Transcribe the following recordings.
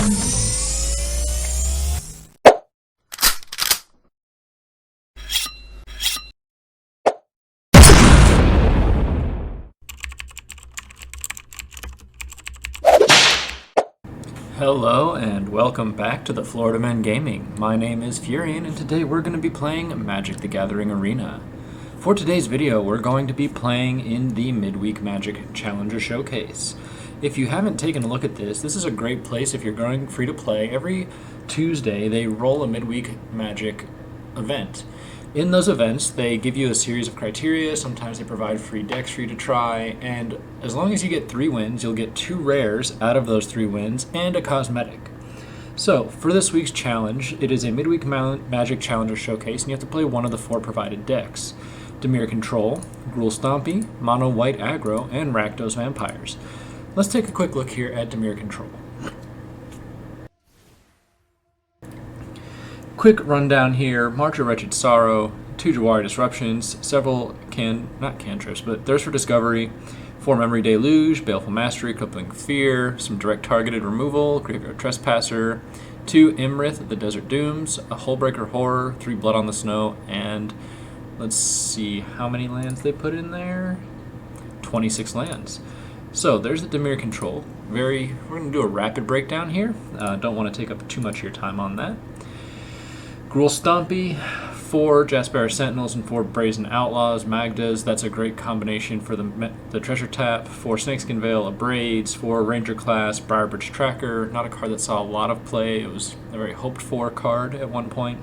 Hello and welcome back to the Florida Men Gaming. My name is Furion and today we're going to be playing Magic the Gathering Arena. For today's video we're going to be playing in the Midweek Magic Challenger Showcase. If you haven't taken a look at this is a great place if you're going free to play. Every Tuesday they roll a Midweek Magic event. In those events, they give you a series of criteria. Sometimes they provide free decks for you to try, and as long as you get 3 wins, you'll get 2 rares out of those 3 wins and a cosmetic. So, for this week's challenge, it is a Midweek Magic Challenger Showcase, and you have to play one of the 4 provided decks. Dimir Control, Gruul Stompy, Mono White Aggro, and Rakdos Vampires. Let's take a quick look here at Dimir Control. Quick rundown here: March of Wretched Sorrow, 2 Jawari Disruptions, several not cantrips, but Thirst for Discovery, 4 Memory Deluge, Baleful Mastery, Crippling Fear, some direct targeted removal, Graveyard Trespasser, 2 Imrith, the Desert Dooms, a Hullbreaker Horror, 3 Blood on the Snow, and let's see how many lands they put in there. 26 lands. So there's the Dimir Control. We're going to do a rapid breakdown here. Don't want to take up too much of your time on that. Gruul Stompy, 4 Jaspera Sentinels and 4 Brazen Outlaws, Magdas. That's a great combination for the Treasure Tap. 4 Snakeskin Veil, Abrades, 4 Ranger Class, Briarbridge Tracker. Not a card that saw a lot of play. It was a very hoped-for card at one point.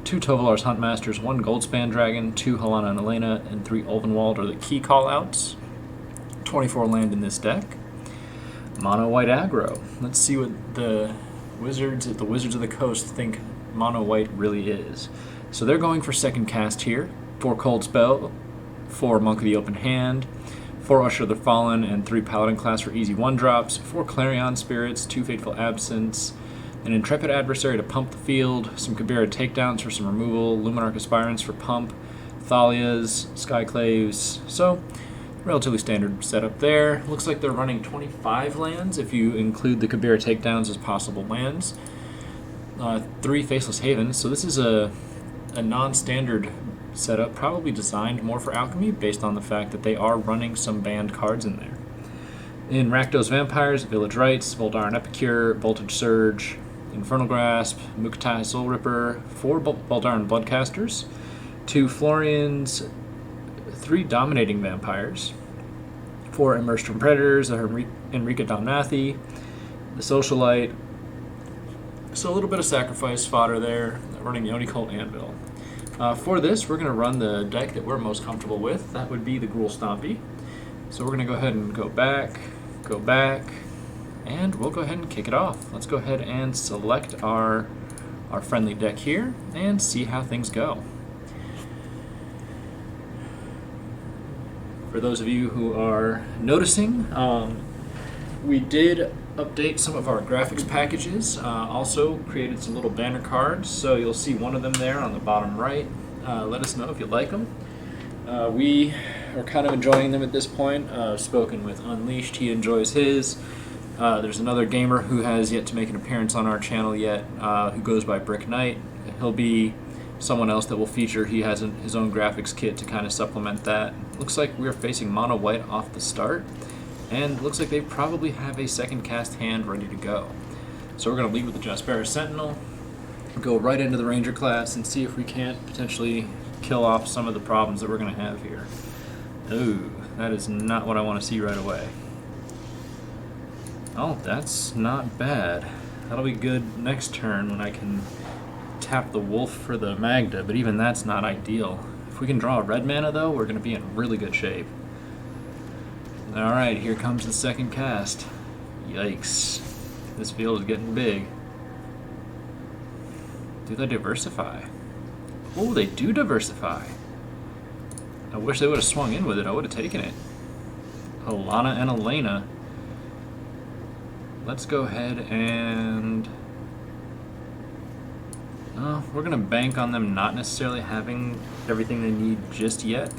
2 Tovolar's Huntmasters, 1 Goldspan Dragon, 2 Helana and Elena, and 3 Ulvenwald are the key callouts. 24 land in this deck. Mono White Aggro. Let's see what the Wizards of the Coast think Mono White really is. So they're going for second cast here. 4 Cold Spell, 4 Monk of the Open Hand, 4 Usher of the Fallen, and 3 Paladin Class for easy 1-drops, 4 Clarion Spirits, 2 Fateful Absence, an Intrepid Adversary to pump the field, some Kabira Takedowns for some removal, Luminarch Aspirants for pump, Thalias, Skyclaves. So relatively standard setup there. Looks like they're running 25 lands if you include the Kabira Takedowns as possible lands. 3 Faceless Havens, so this is a non-standard setup, probably designed more for Alchemy based on the fact that they are running some banned cards in there. In Rakdos Vampires, Village Rites, Voldaren Epicure, Voltage Surge, Infernal Grasp, Mukatai Soul Ripper, 4 Voldaren Bloodcasters, 2 Florians, 3 Dominating Vampires, 4 Emerged from Predators, the Enrica Domnathi, the Socialite. So a little bit of sacrifice fodder there, running Yoni Cult Anvil. For this, we're going to run the deck that we're most comfortable with. That would be the Gruul Stompy. So we're going to go ahead and go back, and we'll go ahead and kick it off. Let's go ahead and select our friendly deck here and see how things go. For those of you who are noticing, we did update some of our graphics packages. Also created some little banner cards, so you'll see one of them there on the bottom right. Let us know if you like them. We are kind of enjoying them at this point. Spoken with Unleashed, he enjoys his. There's another gamer who has yet to make an appearance on our channel yet, who goes by Brick Knight. He'll be someone else that will feature. He has his own graphics kit to kind of supplement that. Looks like we're facing Mono White off the start, and looks like they probably have a second cast hand ready to go. So we're going to lead with the Jaspera Sentinel, go right into the Ranger class, and see if we can't potentially kill off some of the problems that we're going to have here. Ooh, that is not what I want to see right away. Oh, that's not bad. That'll be good next turn when I can tap the Wolf for the Magda, but even that's not ideal. If we can draw a red mana though, we're going to be in really good shape. Alright, here comes the second cast. Yikes. This field is getting big. Do they diversify? Oh, they do diversify. I wish they would have swung in with it. I would have taken it. Helana and Elena. Let's go ahead and... we're going to bank on them not necessarily having everything they need just yet.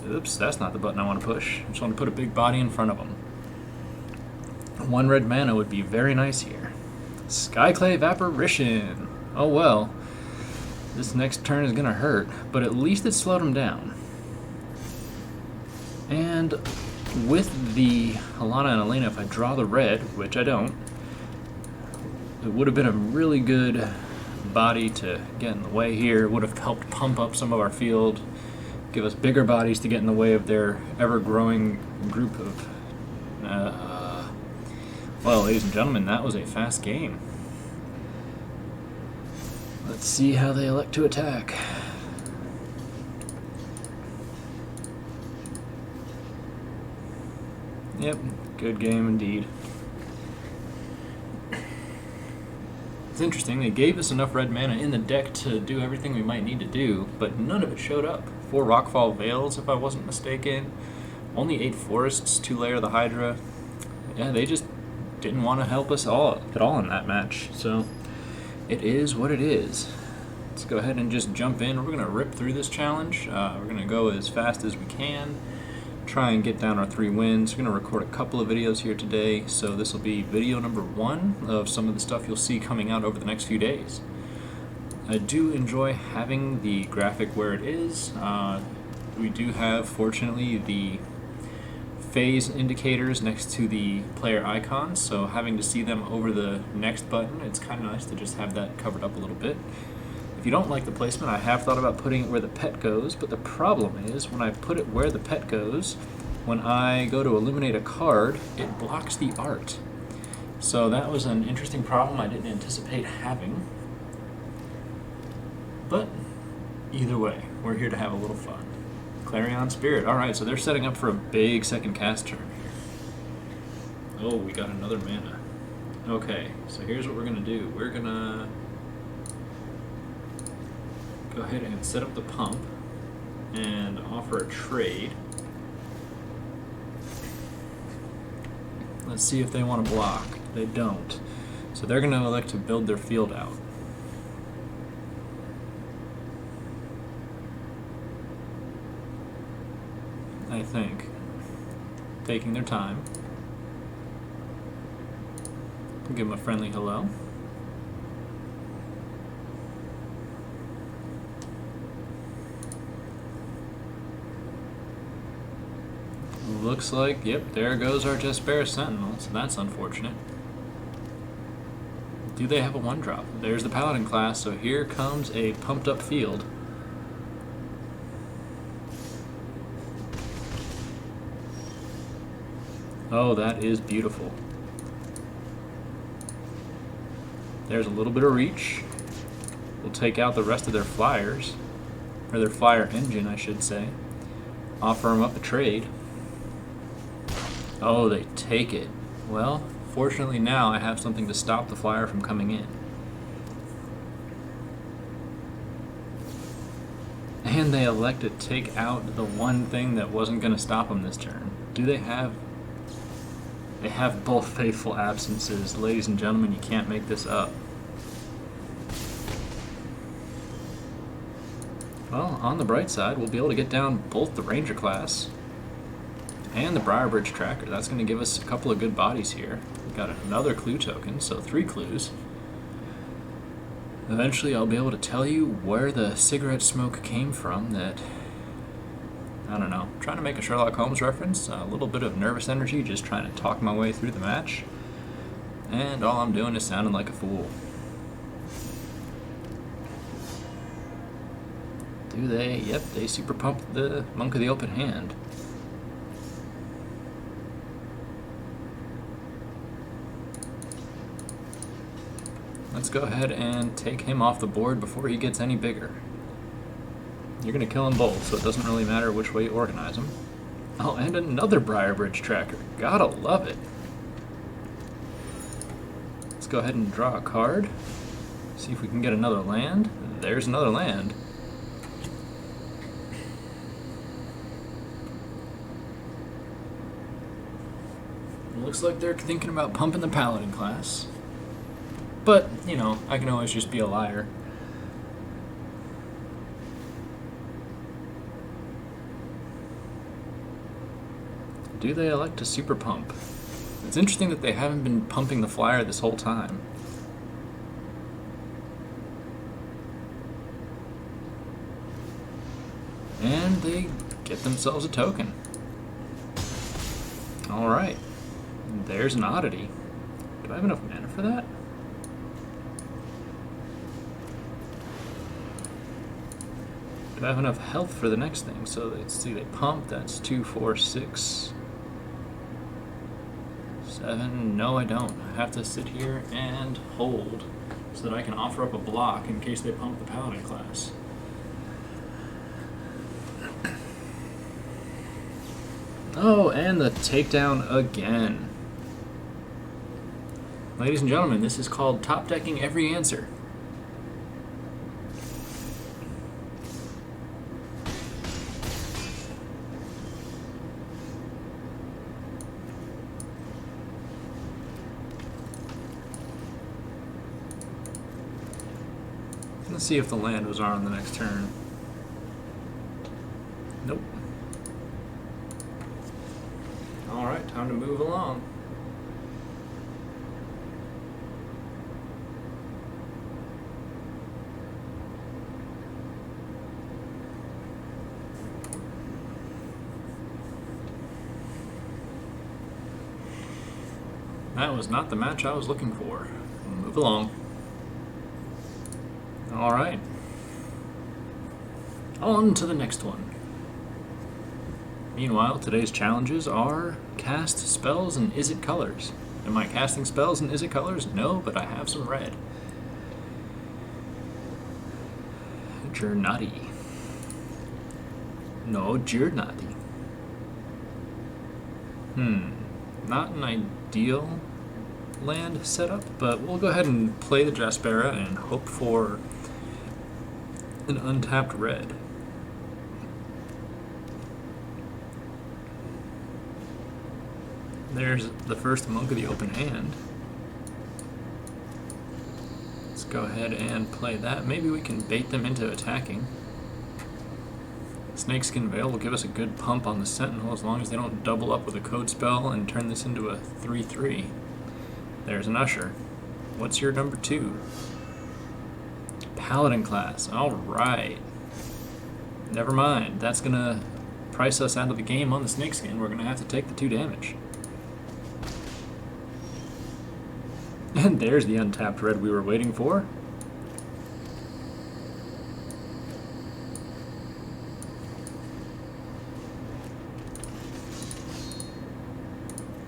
Oops, that's not the button I want to push. I just want to put a big body in front of them. 1 red mana would be very nice here. Skyclave Apparition. Oh well. This next turn is gonna hurt, but at least it slowed him down. And with the Alana and Elena, if I draw the red, which I don't, it would have been a really good body to get in the way here. It would have helped pump up some of our field, give us bigger bodies to get in the way of their ever-growing group of... well, ladies and gentlemen, that was a fast game. Let's see how they elect to attack. Yep, good game indeed. It's interesting, they gave us enough red mana in the deck to do everything we might need to do, but none of it showed up. 4 Rockfall Vales, if I wasn't mistaken. Only 8 Forests, 2 Lair of the Hydra. Yeah, they just didn't want to help us at all in that match, so it is what it is. Let's go ahead and just jump in. We're going to rip through this challenge. We're going to go as fast as we can. Try and get down our 3 wins. We're going to record a couple of videos here today, so this will be video number 1 of some of the stuff you'll see coming out over the next few days. I do enjoy having the graphic where it is. We do have, fortunately, the phase indicators next to the player icons, so having to see them over the next button, it's kind of nice to just have that covered up a little bit. If you don't like the placement, I have thought about putting it where the pet goes, but the problem is when I put it where the pet goes, when I go to illuminate a card, it blocks the art. So that was an interesting problem I didn't anticipate having. But either way, we're here to have a little fun. Clarion Spirit. Alright, so they're setting up for a big second cast turn here. Oh, we got another mana. Okay, so here's what we're going to do. We're going to go ahead and set up the pump and offer a trade. Let's see if they want to block. They don't. So they're going to elect to build their field out. I think. Taking their time. Give them a friendly hello. Looks like, yep, there goes our Jespera Sentinel, so that's unfortunate. Do they have a 1-drop? There's the Paladin class, so here comes a pumped up field. Oh, that is beautiful. There's a little bit of reach. We'll take out the rest of their flyers, or their flyer engine, I should say. Offer them up a trade. Oh, they take it. Well, fortunately now I have something to stop the flyer from coming in. And they elect to take out the one thing that wasn't going to stop them this turn. Do they have... They have both Faithful Absences. Ladies and gentlemen, you can't make this up. Well, on the bright side, we'll be able to get down both the Ranger class and the Briarbridge Tracker. That's going to give us a couple of good bodies here. We've got another clue token, so 3 clues. Eventually I'll be able to tell you where the cigarette smoke came from that... I don't know, trying to make a Sherlock Holmes reference, a little bit of nervous energy, just trying to talk my way through the match. And all I'm doing is sounding like a fool. Do they? Yep, they super pumped the Monk of the Open Hand. Let's go ahead and take him off the board before he gets any bigger. You're going to kill them both, so it doesn't really matter which way you organize them. Oh, and another Briarbridge Tracker. Gotta love it. Let's go ahead and draw a card. See if we can get another land. There's another land. Looks like they're thinking about pumping the Paladin class. But, you know, I can always just be a liar. Do they elect to super pump? It's interesting that they haven't been pumping the flyer this whole time. And they get themselves a token. Alright. There's an oddity. Do I have enough mana for that? Do I have enough health for the next thing? So let's see, they pump. That's 2, 4, 6, 7. No, I don't. I have to sit here and hold so that I can offer up a block in case they pump the Paladin class. Oh, and the takedown again. Ladies and gentlemen, this is called top decking every answer. Let's see if the land was on the next turn. Nope. Alright, time to move along. That was not the match I was looking for. Move along. Alright. On to the next one. Meanwhile, today's challenges are cast spells and is it colors? Am I casting spells and is it colors? No, but I have some red. Jurnati. No, Jurnati. Not an ideal land setup, but we'll go ahead and play the Jaspera and hope for an untapped red. There's the first Monk of the Open Hand. Let's go ahead and play that. Maybe we can bait them into attacking. Snakeskin Veil will give us a good pump on the Sentinel as long as they don't double up with a code spell and turn this into a 3/3. There's an Usher. What's your number 2? Paladin class. Alright. Never mind. That's going to price us out of the game on the Snakeskin. We're going to have to take the 2 damage. And there's the untapped red we were waiting for.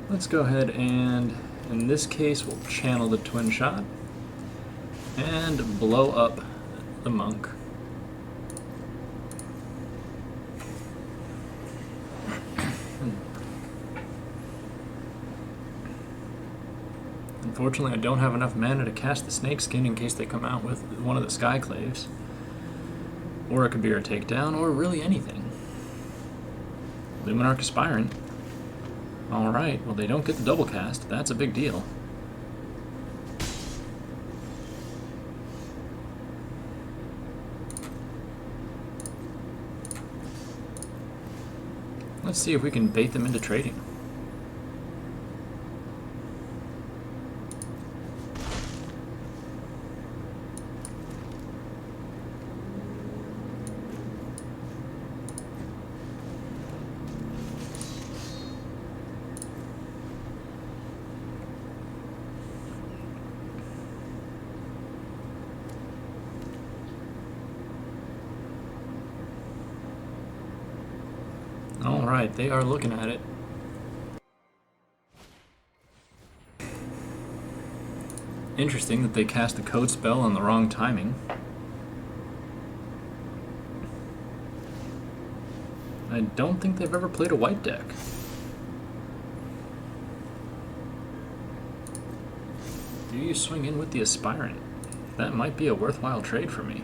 Let's go ahead and, in this case, we'll channel the Twin Shot and blow up the Monk. Unfortunately, I don't have enough mana to cast the Snakeskin in case they come out with one of the Skyclaves. Or it could be our takedown, or really anything. Luminarch Aspirant. Alright, well they don't get the double cast. That's a big deal. Let's see if we can bait them into trading. Alright, they are looking at it. Interesting that they cast the code spell on the wrong timing. I don't think they've ever played a white deck. Do you swing in with the Aspirant? That might be a worthwhile trade for me.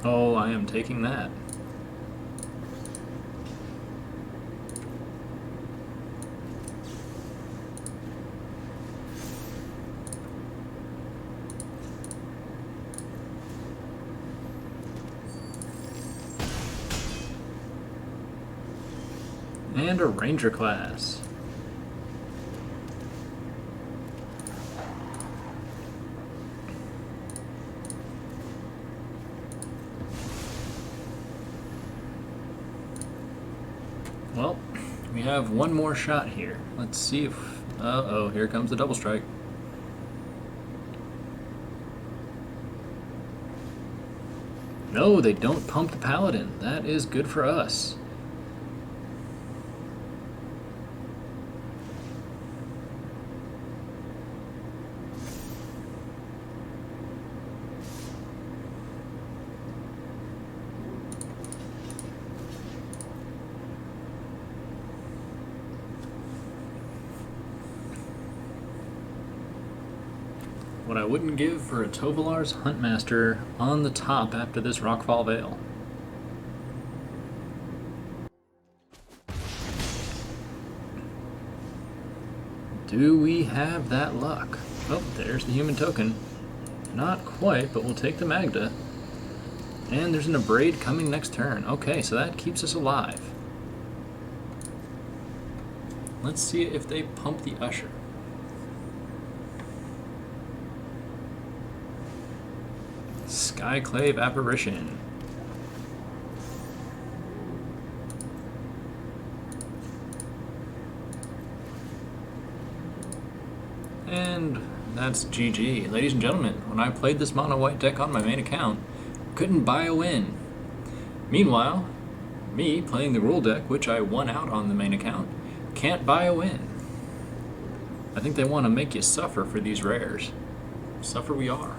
Oh, I am taking that. And a Ranger class. Well, we have one more shot here. Let's see if... Uh-oh, here comes the double strike. No, they don't pump the Paladin. That is good for us. What I wouldn't give for a Tovolar's Huntmaster on the top after this Rockfall Vale. Do we have that luck? Oh, there's the human token. Not quite, but we'll take the Magda. And there's an Abrade coming next turn. Okay, so that keeps us alive. Let's see if they pump the Usher. Skyclave Apparition. And that's GG. Ladies and gentlemen, when I played this mono white deck on my main account, couldn't buy a win. Meanwhile, me playing the rule deck, which I won out on the main account, can't buy a win. I think they want to make you suffer for these rares. Suffer we are.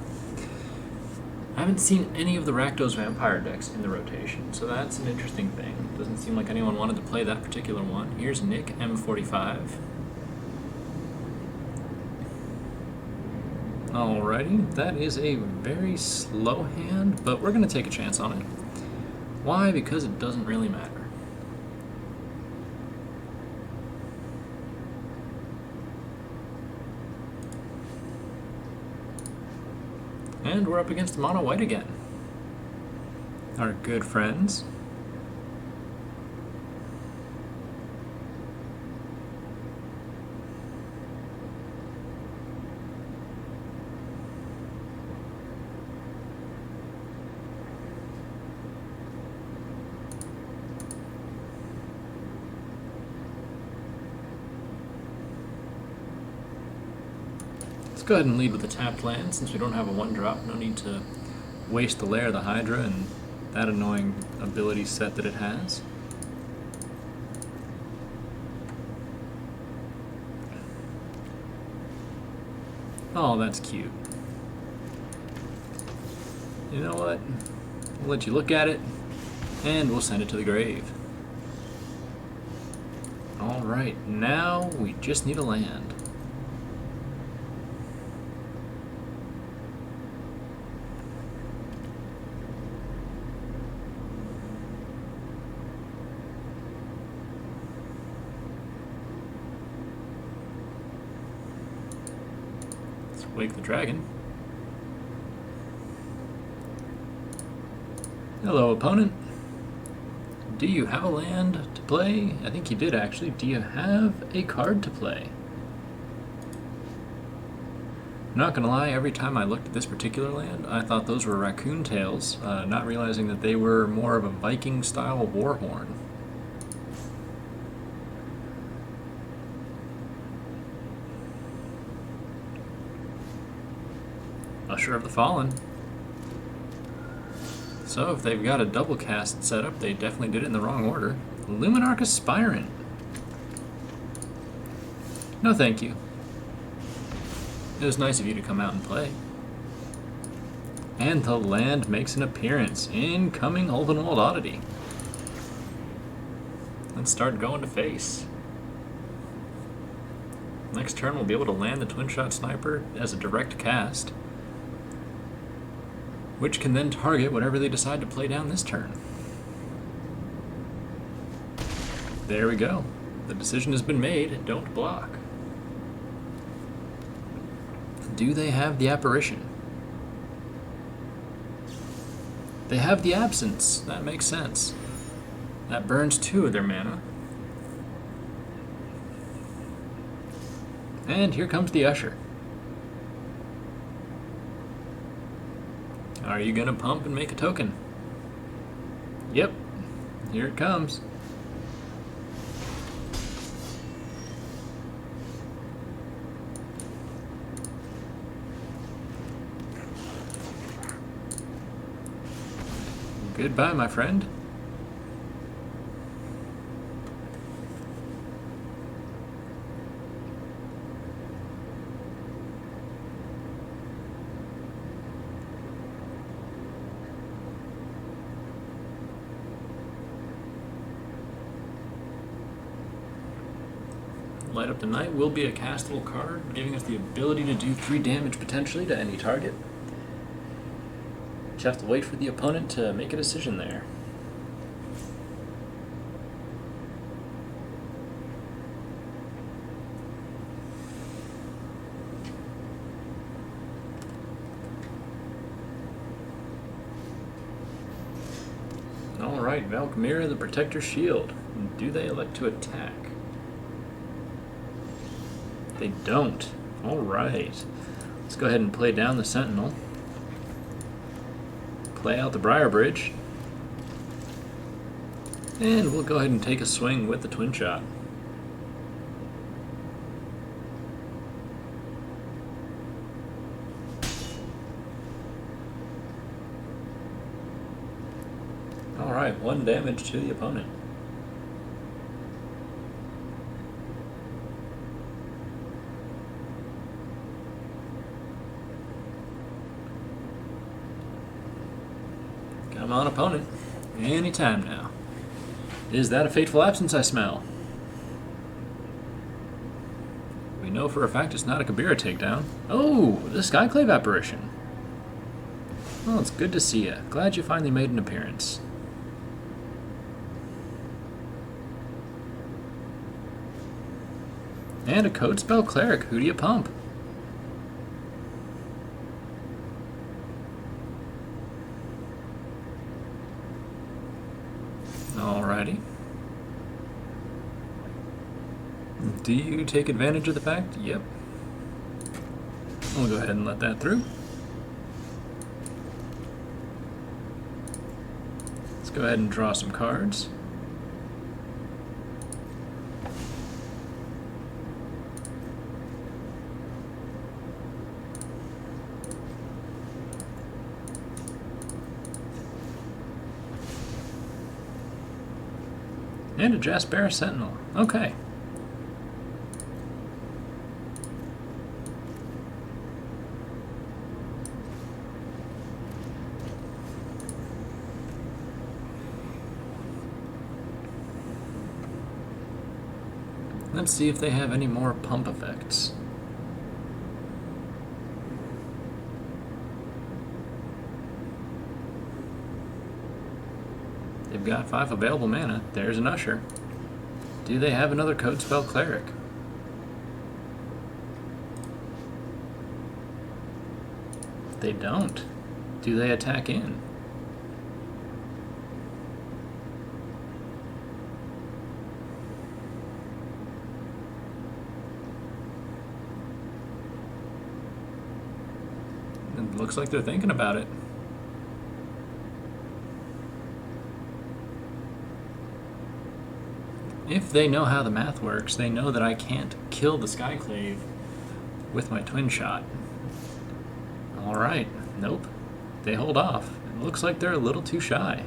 I haven't seen any of the Rakdos Vampire decks in the rotation, so that's an interesting thing. Doesn't seem like anyone wanted to play that particular one. Here's Nick, M45. Alrighty, that is a very slow hand, but we're going to take a chance on it. Why? Because it doesn't really matter. And we're up against mono white again. Our good friends. Go ahead and lead with the tapped land since we don't have a 1-drop. No need to waste the Lair of the Hydra and that annoying ability set that it has. Oh, that's cute. You know what? We'll let you look at it and we'll send it to the grave. Alright, now we just need a land. Wake the Dragon. Hello, opponent. Do you have a land to play? I think you did, actually. Do you have a card to play? I'm not gonna lie, every time I looked at this particular land, I thought those were raccoon tails, not realizing that they were more of a Viking-style warhorn. Usher of the Fallen. So if they've got a double cast set up, they definitely did it in the wrong order. Luminarch Aspirant. No thank you. It was nice of you to come out and play. And the land makes an appearance. Incoming Ulvenwald Oddity. Let's start going to face. Next turn we'll be able to land the Twin Shot Sniper as a direct cast, which can then target whatever they decide to play down this turn. There we go. The decision has been made. Don't block. Do they have the Apparition? They have the Absence. That makes sense. That burns 2 of their mana. And here comes the usher. Are you gonna pump and make a token? Yep, here it comes. Goodbye, my friend. Light Up the Night will be a castable card, giving us the ability to do 3 damage potentially to any target. Just have to wait for the opponent to make a decision there. Alright, Valkmira, the Protector Shield. Do they elect to attack? They don't. Alright. Let's go ahead and play down the Sentinel. Play out the Briar Bridge. And we'll go ahead and take a swing with the Twin Shot. Alright, 1 damage to the opponent. Come on, opponent. Anytime now. Is that a fateful absence I smell? We know for a fact it's not a Kabira takedown. Oh, the Skyclave apparition. Well, it's good to see you. Glad you finally made an appearance. And a Code Spell Cleric. Who do you pump? Alrighty. Do you take advantage of the fact? Yep. We'll go ahead and let that through. Let's go ahead and draw some cards. And a Jaspera Sentinel. Okay. Let's see if they have any more pump effects. They've got 5 available mana. There's an Usher. Do they have another Code Spell Cleric? They don't. Do they attack in? It looks like they're thinking about it. If they know how the math works, they know that I can't kill the Skyclave with my Twin Shot. Alright, nope. They hold off. It looks like they're a little too shy.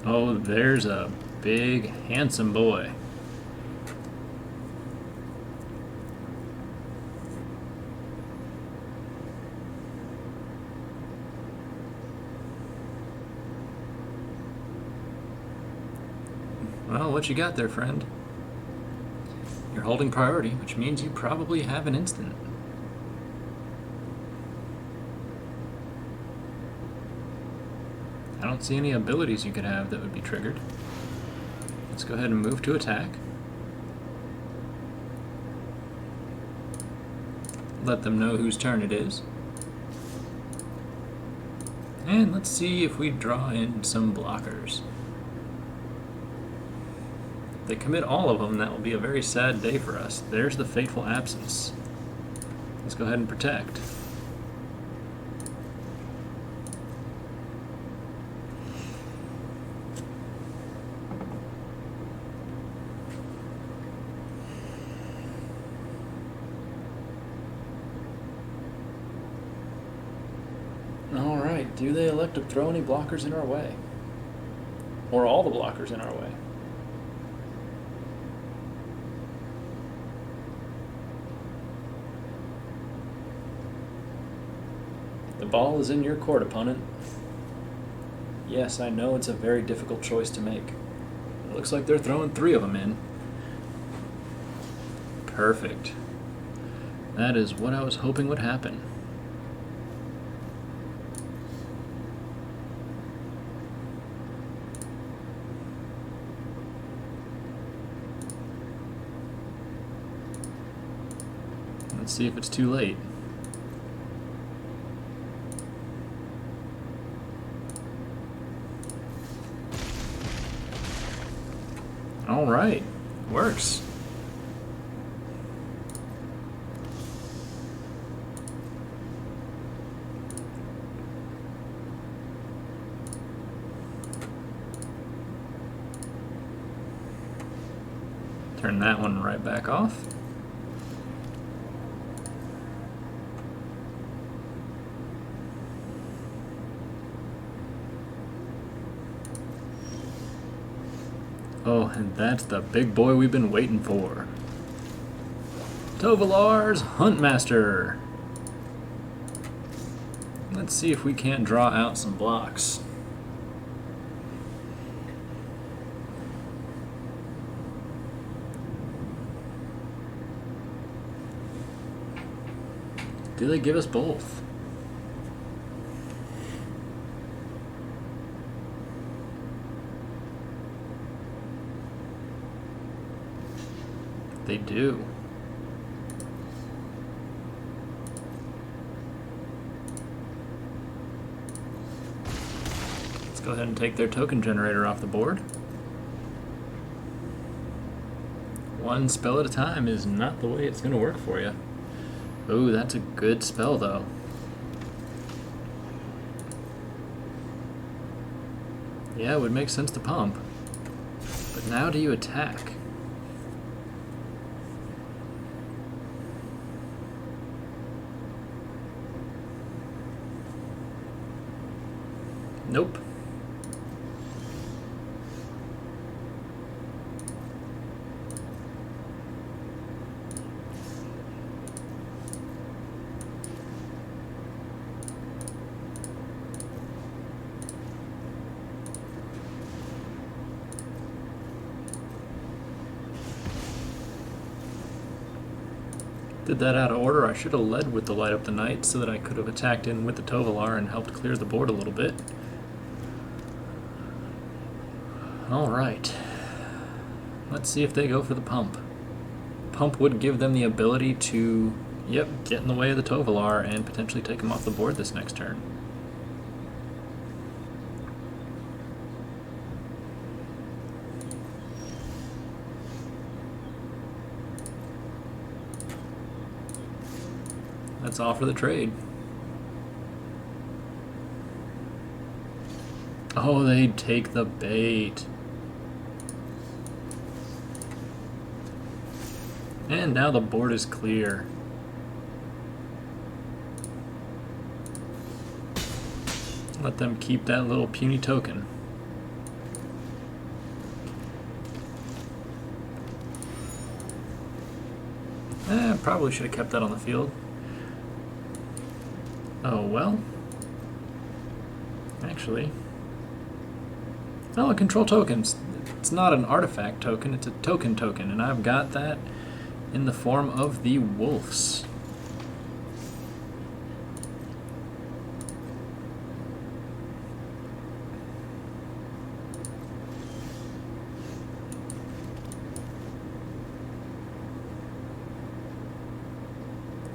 Oh, there's a big, handsome boy. Well, what you got there, friend? You're holding priority, which means you probably have an instant. I don't see any abilities you could have that would be triggered. Let's go ahead and move to attack. Let them know whose turn it is. And let's see if we draw in some blockers. If they commit all of them, that will be a very sad day for us. There's the Fateful Absence. Let's go ahead and protect. Alright, do they elect to throw any blockers in our way? Or all the blockers in our way? The ball is in your court, opponent. Yes, I know it's a very difficult choice to make. It looks like they're throwing 3 of them in. Perfect. That is what I was hoping would happen. Let's see if it's too late. All right, works. Turn that one right back off. Oh, and that's the big boy we've been waiting for. Tovolar's Huntmaster. Let's see if we can't draw out some blocks. Do they give us both? They do. Let's go ahead and take their token generator off the board. One spell at a time is not the way it's going to work for you. Oh, that's a good spell, though. Yeah, it would make sense to pump. But now do you attack? Nope. Did that out of order. I should have led with the Light Up the Night so that I could have attacked in with the Tovolar and helped clear the board a little bit. Alright. Let's see if they go for the pump. Pump would give them the ability to, yep, get in the way of the Tovolar and potentially take him off the board this next turn. Let's offer the trade. Oh, they take the bait. And now the board is clear. Let them keep that little puny token. Probably should have kept that on the field. Oh, well. Actually. Oh, control tokens. It's not an artifact token, it's a token, and I've got that in the form of the wolves.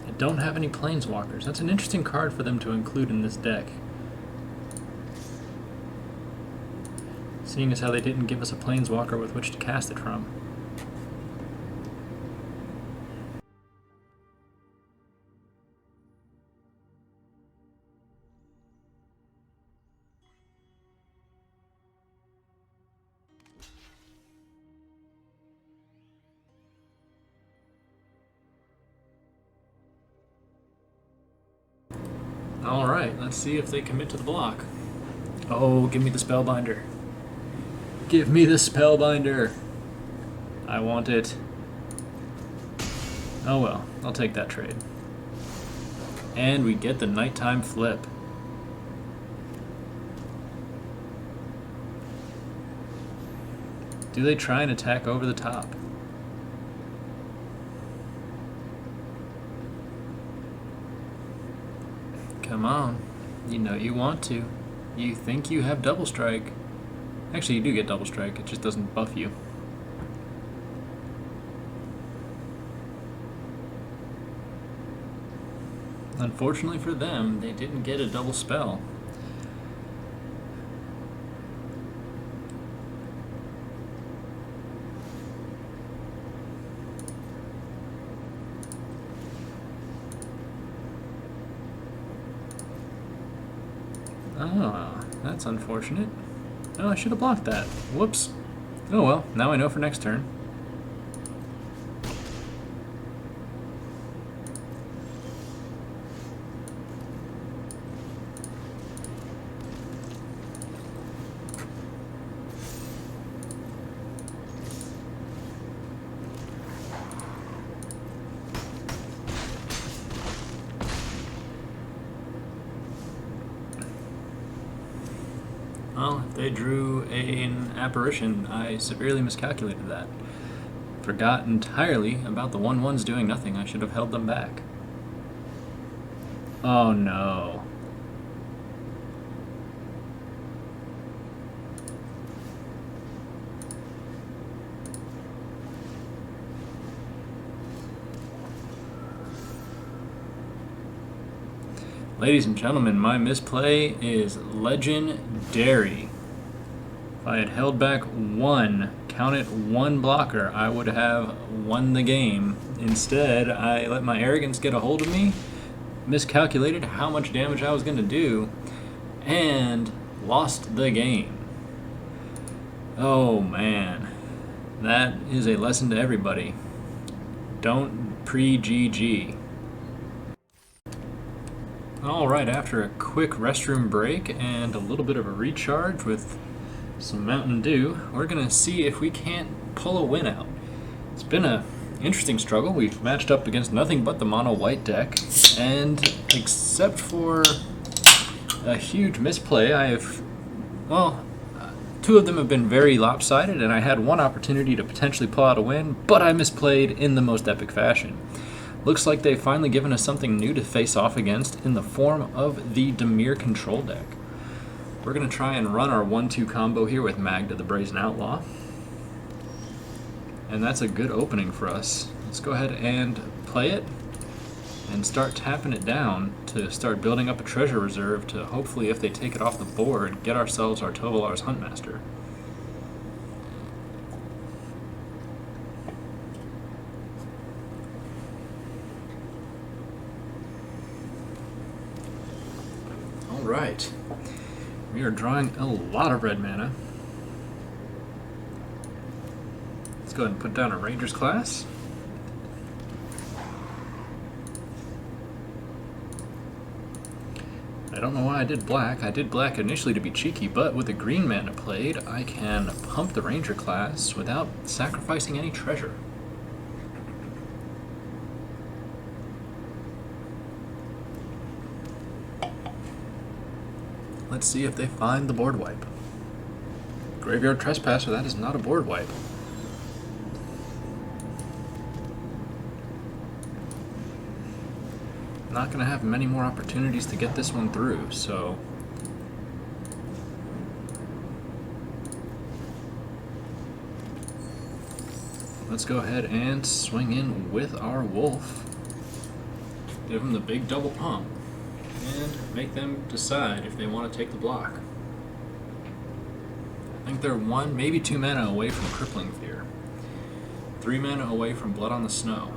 I don't have any planeswalkers. That's an interesting card for them to include in this deck. Seeing as how they didn't give us a planeswalker with which to cast it from. Alright, let's see if they commit to the block. Oh, give me the Spellbinder. Give me the Spellbinder. I want it. Oh well, I'll take that trade. And we get the nighttime flip. Do they try and attack over the top? Come on. You know you want to. You think you have double strike. Actually, you do get double strike. It just doesn't buff you. Unfortunately for them, they didn't get a double spell. Ah, that's unfortunate. Oh, I should have blocked that. Whoops. Oh well, now I know for next turn. Well, if they drew an apparition, I severely miscalculated that. Forgot entirely about the 1/1s doing nothing. I should have held them back. Oh no. Ladies and gentlemen, my misplay is legendary. If I had held back one, counted one blocker, I would have won the game. Instead, I let my arrogance get a hold of me, miscalculated how much damage I was going to do, and lost the game. Oh man, that is a lesson to everybody. Don't pre-GG. Alright, after a quick restroom break and a little bit of a recharge with some Mountain Dew, we're going to see if we can't pull a win out. It's been an interesting struggle. We've matched up against nothing but the mono white deck, and except for a huge misplay, two of them have been very lopsided, and I had one opportunity to potentially pull out a win, but I misplayed in the most epic fashion. Looks like they've finally given us something new to face off against in the form of the Dimir control deck. We're going to try and run our 1-2 combo here with Magda the Brazen Outlaw. And that's a good opening for us. Let's go ahead and play it and start tapping it down to start building up a treasure reserve to hopefully, if they take it off the board, get ourselves our Tovolar's Huntmaster. Right. We are drawing a lot of red mana. Let's go ahead and put down a Ranger's class. I don't know why I did black. I did black initially to be cheeky, but with the green mana played, I can pump the Ranger class without sacrificing any treasure. Let's see if they find the board wipe. Graveyard Trespasser, that is not a board wipe. Not going to have many more opportunities to get this one through, so... let's go ahead and swing in with our wolf. Give them the big double pump. And make them decide if they want to take the block. I think they're 1, maybe 2 mana away from Crippling Fear. 3 mana away from Blood on the Snow.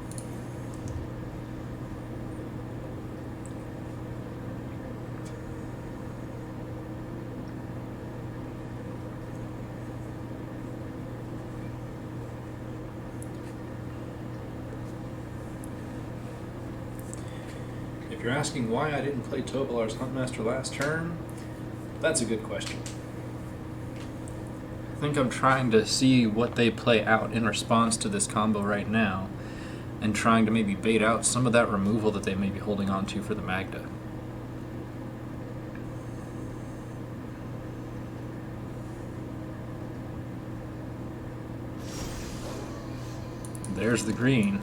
If you're asking why I didn't play Tovolar's Huntmaster last turn, that's a good question. I think I'm trying to see what they play out in response to this combo right now, and trying to maybe bait out some of that removal that they may be holding on to for the Magda. There's the green.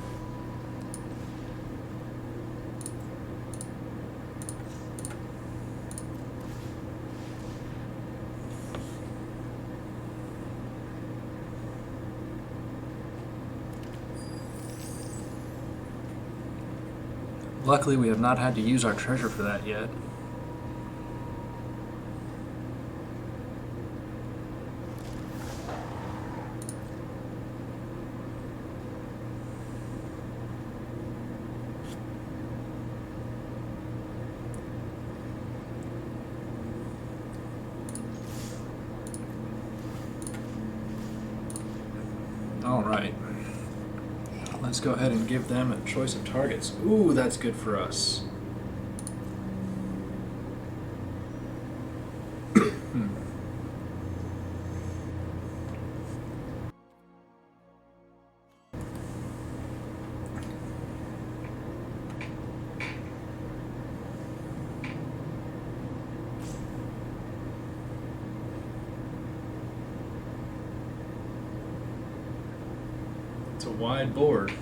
Luckily, we have not had to use our treasure for that yet. All right. Let's go ahead and give them a choice of targets. Ooh, that's good for us. It's a wide board.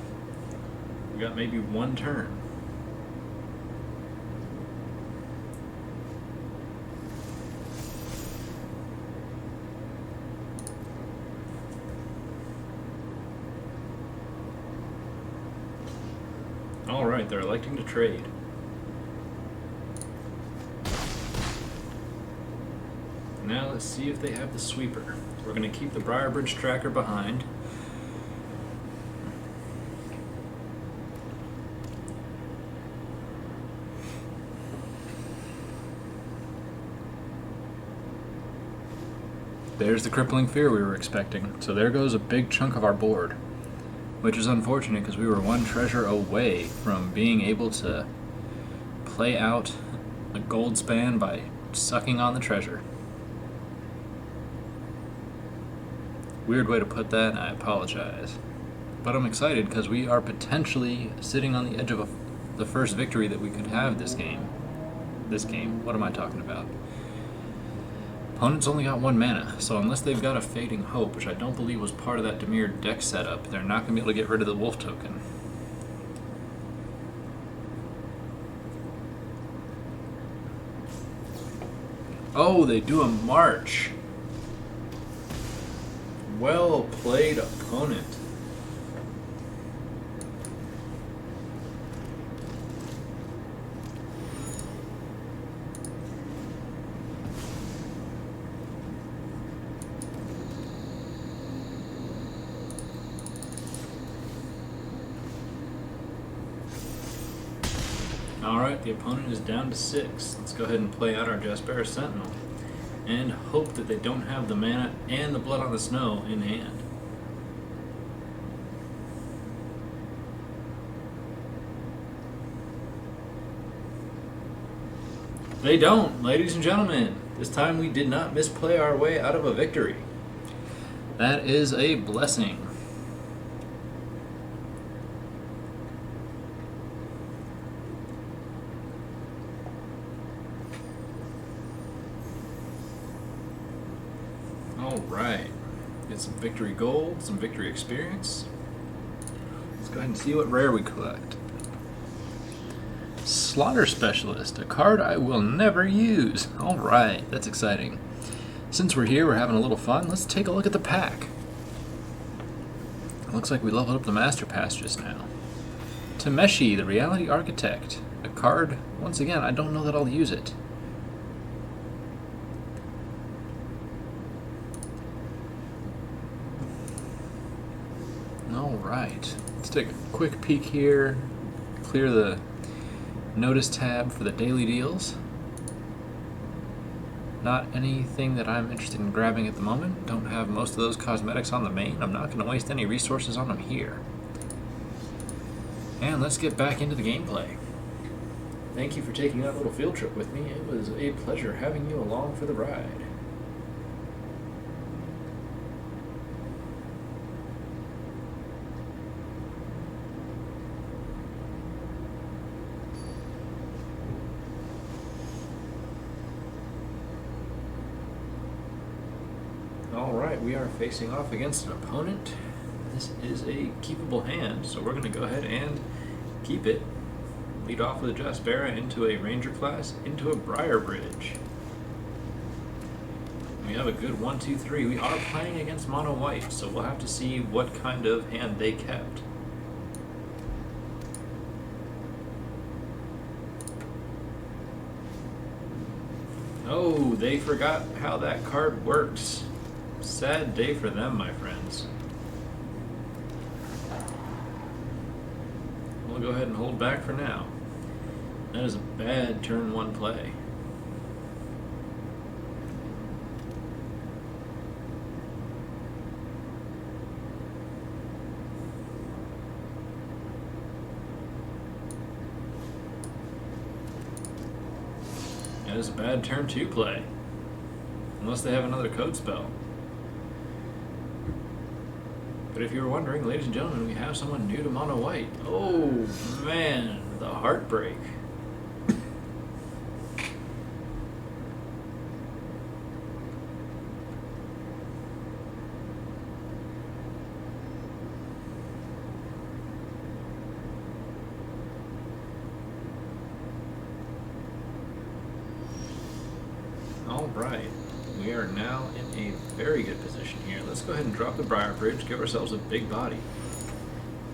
We got maybe one turn. All right, they're electing to trade. Now let's see if they have the sweeper. We're going to keep the Briarbridge tracker behind. There's the Crippling Fear we were expecting. So there goes a big chunk of our board, which is unfortunate because we were one treasure away from being able to play out a gold span by sucking on the treasure. Weird way to put that, I apologize. But I'm excited because we are potentially sitting on the edge of the first victory that we could have this game. What am I talking about? Opponent's only got 1 mana, so unless they've got a Fading Hope, which I don't believe was part of that Dimir deck setup, they're not going to be able to get rid of the Wolf token. Oh, they do a March. Well played, opponent. Alright, the opponent is down to 6. Let's go ahead and play out our Jaspera Sentinel and hope that they don't have the mana and the Blood on the Snow in hand. They don't, ladies and gentlemen. This time we did not misplay our way out of a victory. That is a blessing. Alright, get some victory gold, some victory experience. Let's go ahead and see what rare we collect. Slaughter Specialist, a card I will never use. Alright, that's exciting. Since we're here, we're having a little fun, let's take a look at the pack. Looks like we leveled up the Master Pass just now. Tameshi, the Reality Architect. A card, once again, I don't know that I'll use it. All right, let's take a quick peek here. Clear the notice tab for the daily deals. Not anything that I'm interested in grabbing at the moment. Don't have most of those cosmetics on the main. I'm not going to waste any resources on them here. And let's get back into the gameplay. Thank you for taking that little field trip with me. It was a pleasure having you along for the ride. Alright, we are facing off against an opponent. This is a keepable hand, so we're going to go ahead and keep it. Lead off with a Jaspera into a Ranger class, into a Briar Bridge. We have a good 1, 2, 3. We are playing against mono white, so we'll have to see what kind of hand they kept. Oh, they forgot how that card works. Sad day for them, my friends. We'll go ahead and hold back for now. That is a bad turn 1 play. That is a bad turn 2 play. Unless they have another code spell. But if you were wondering, ladies and gentlemen, we have someone new to mono white. Oh man, the heartbreak. All right. We are now in a very good position here. Let's go ahead and drop the Briar Bridge, give ourselves a big body,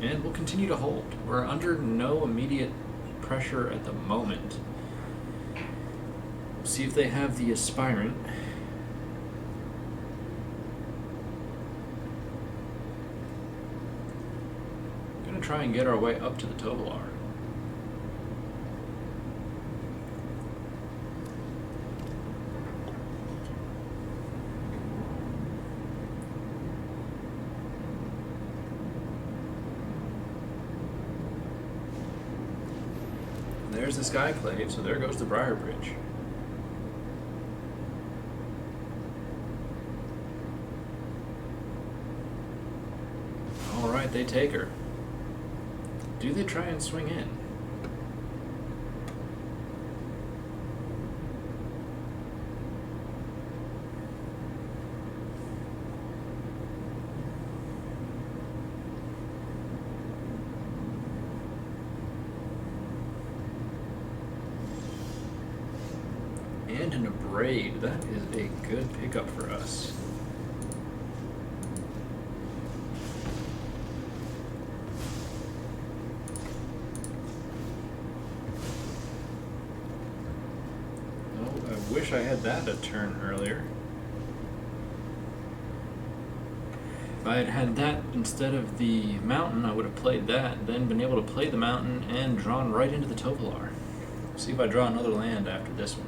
and we'll continue to hold. We're under no immediate pressure at the moment. We'll see if they have the Aspirant. I'm going to try and get our way up to the Tovolar. There's the Skyclave, so there goes the Briar Bridge. Alright, they take her. Do they try and swing in? And an Abrade. That is a good pickup for us. Oh, I wish I had that a turn earlier. If I had had that instead of the mountain, I would have played that, then been able to play the mountain and drawn right into the Tovolar. See if I draw another land after this one.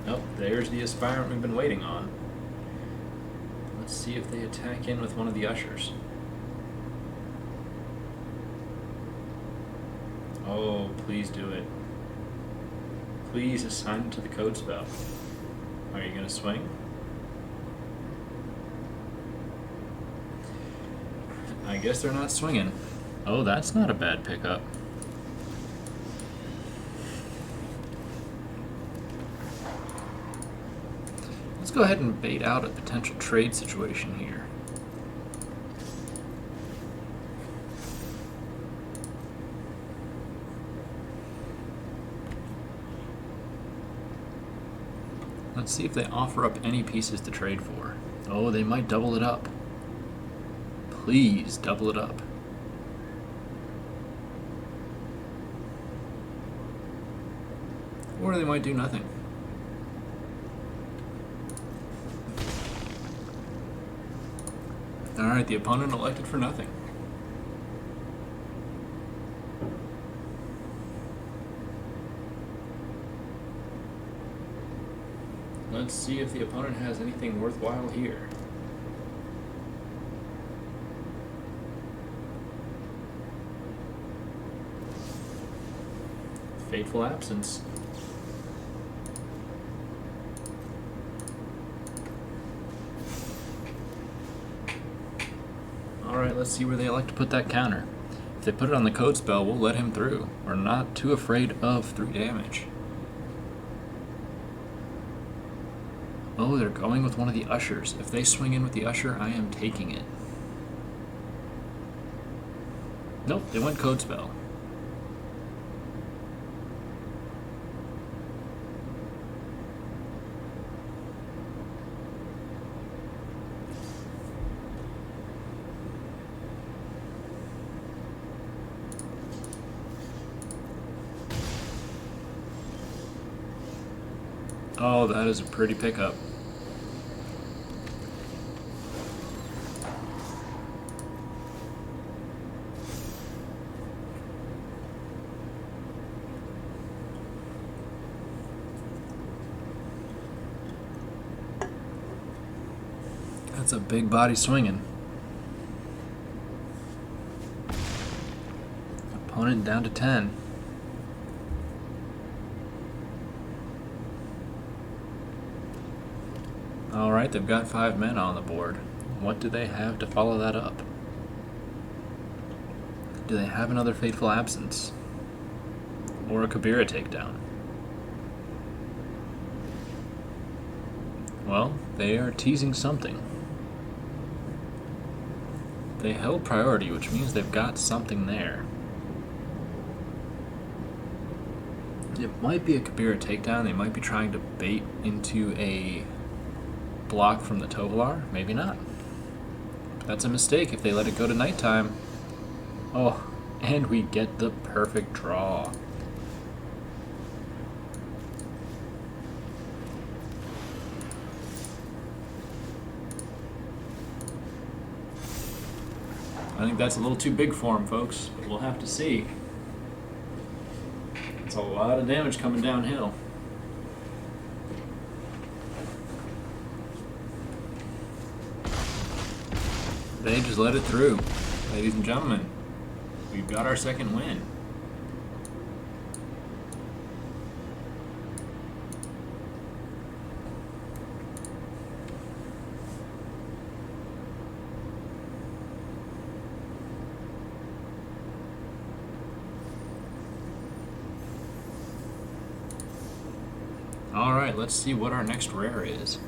Nope, there's the Aspirant we've been waiting on. Let's see if they attack in with one of the Ushers. Oh, please do it. Please assign it to the code spell. Are you going to swing? I guess they're not swinging. Oh, that's not a bad pickup. Let's go ahead and bait out a potential trade situation here. Let's see if they offer up any pieces to trade for. Oh, they might double it up. Please double it up. Or they might do nothing. Alright, the opponent elected for nothing. Let's see if the opponent has anything worthwhile here. Fateful absence. Alright, let's see where they elect to put that counter. If they put it on the code spell, we'll let him through. We're not too afraid of 3 damage. Oh, they're going with one of the ushers. If they swing in with the usher, I am taking it. Nope, they went code spell. Oh, that is a pretty pickup. That's a big body swinging. Opponent down to 10. Alright, they've got 5 men on the board. What do they have to follow that up? Do they have another Fateful Absence? Or a Kabira takedown? Well, they are teasing something. They held priority, which means they've got something there. It might be a Kabira takedown. They might be trying to bait into a block from the Tovolar. Maybe not. That's a mistake if they let it go to nighttime. Oh, and we get the perfect draw. I think that's a little too big for him, folks, but we'll have to see. It's a lot of damage coming downhill. They just let it through. Ladies and gentlemen, we've got our second win. Alright, let's see what our next rare is.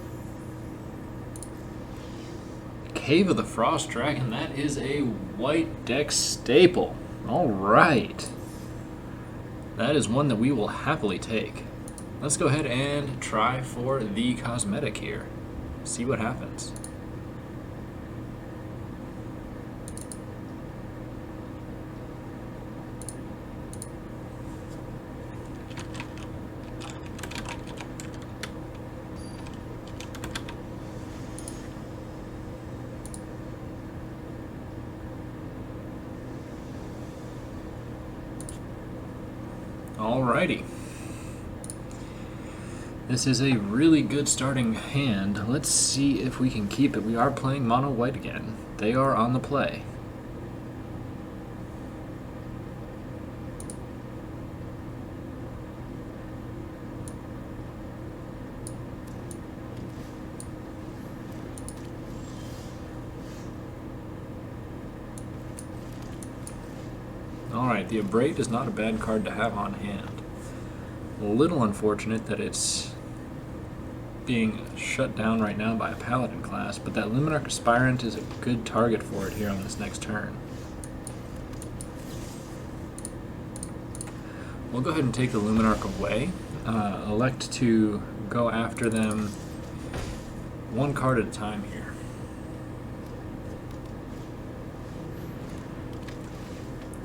Cave of the Frost Dragon, that is a white deck staple. Alright. That is one that we will happily take. Let's go ahead and try for the cosmetic here. See what happens. Alrighty. This is a really good starting hand. Let's see if we can keep it. We are playing mono white again. They are on the play. Alright, the Abrade is not a bad card to have on hand. A little unfortunate that it's being shut down right now by a Paladin class, but that Luminarch Aspirant is a good target for it here on this next turn. We'll go ahead and take the Luminarch away. Elect to go after them one card at a time here.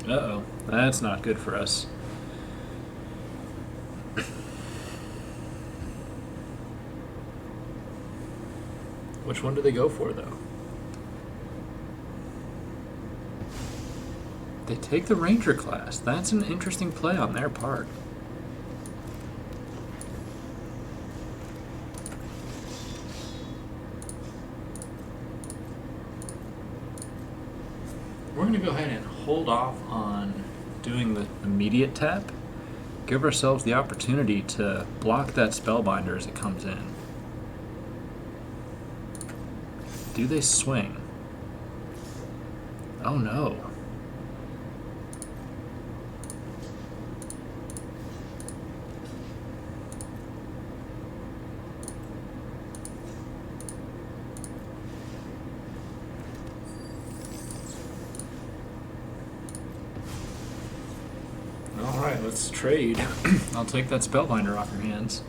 Uh-oh, that's not good for us. Which one do they go for, though? They take the Ranger class. That's an interesting play on their part. We're going to go ahead and hold off on doing the immediate tap. Give ourselves the opportunity to block that Spellbinder as it comes in. Do they swing? Oh no. Alright, let's trade. I'll take that Spellbinder off your hands.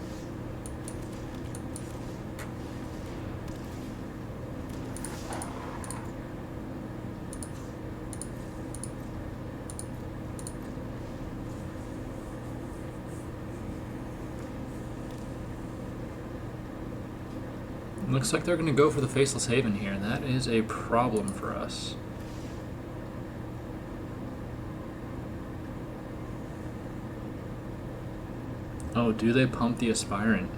Looks like they're going to go for the Faceless Haven here. That is a problem for us. Oh, do they pump the Aspirant?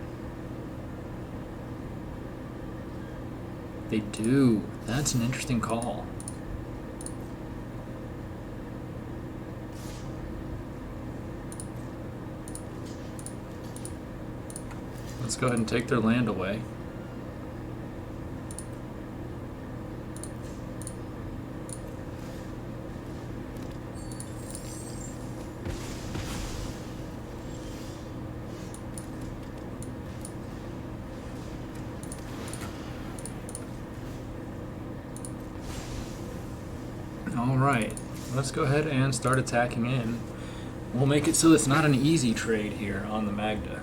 They do. That's an interesting call. Let's go ahead and take their land away. Alright, let's go ahead and start attacking in. We'll make it so it's not an easy trade here on the Magda.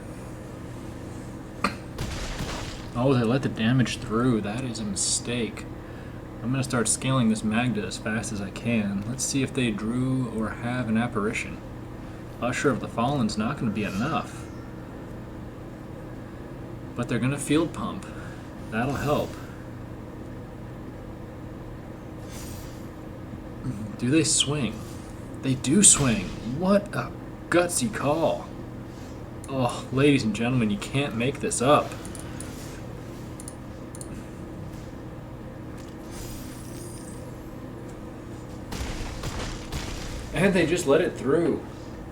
Oh, they let the damage through. That is a mistake. I'm going to start scaling this Magda as fast as I can. Let's see if they drew or have an apparition. Usher of the Fallen's not going to be enough. But they're going to field pump. That'll help. Do they swing? They do swing. What a gutsy call. Oh, ladies and gentlemen, you can't make this up. And they just let it through.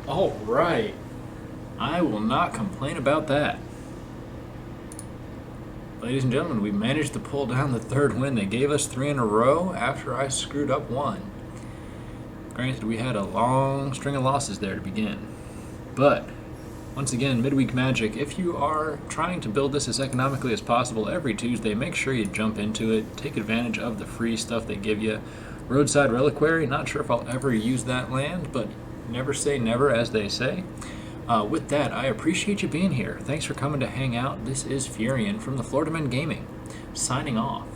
All right. I will not complain about that. Ladies and gentlemen, we managed to pull down the third win. They gave us 3 in a row after I screwed up 1. Granted, we had a long string of losses there to begin. But, once again, Midweek Magic, if you are trying to build this as economically as possible every Tuesday, make sure you jump into it. Take advantage of the free stuff they give you. Roadside Reliquary, not sure if I'll ever use that land, but never say never, as they say. With that, I appreciate you being here. Thanks for coming to hang out. This is Furion from the Florida Men Gaming, signing off.